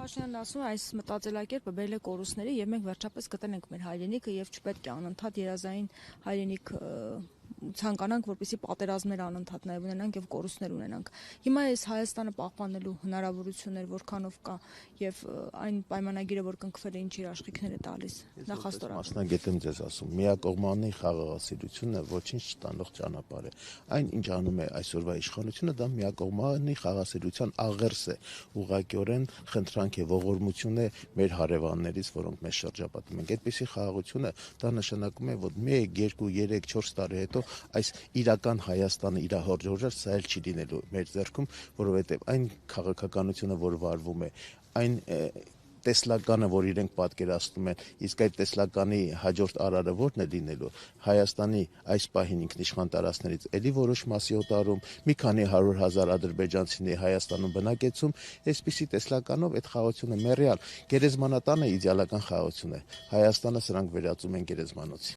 Փաշինյանն ասում է, այս մտածելակերպը բերել է կորուստների եւ մենք վերջապես կտնենք մեր հայրենիքը եւ չպետք է անընդհատ երազային հայրենիք ցանկանանք, որպեսզի պատերազմներ անընդհատ նաև ունենանք եւ կորուստներ ունենանք։ Հիմա այս Հայաստանը պահպանելու հնարավորություններ որքանով կա եւ այն պայմանագիրը, որ կնքվել է, ինչ իր աշխատանքներ է տալիս նախաստորական։ Մասնագետ եմ ձեզ ասում, միակողմանի խաղաղասիրությունը ոչինչ չտանող ճանապարհ է։ Այն, ինչ անում է այսօրվա իշխանությունը, դա միակողմանի խաղաղասիրության աղերս է, ուղղակիորեն խնդրանք է, ողորմություն է մեր հարևաններից, որոնք մեզ շրջապատում են։ Այդպիսի խաղաղությունը դա նշանակում է, որ 1, 2, 3, 4 տարի հետո այս իրական Հայաստանը իր հորժորժար սա էլ չի լինելու մեր ձեռքում, որովհետև այն քաղաքականությունը, որ վարվում է, այն տեսլականը, որ իրենք պատկերացնում են, իսկ այդ տեսլականի հաջորդ արարը ո՞րն է լինելու։ Հայաստանի այս պահին ինքնիշխան տարածքներից էլի որոշ մասի օտարում, մի քանի 100,000 ադրբեջանցիների Հայաստանում բնակեցում, այսպիսի տեսլականով այդ խաղաղությունը մեռյալ գերեզմանատանը իդեալական խաղաղություն է։ Հայաստանը սրանք վերածում են գերեզմանոցի։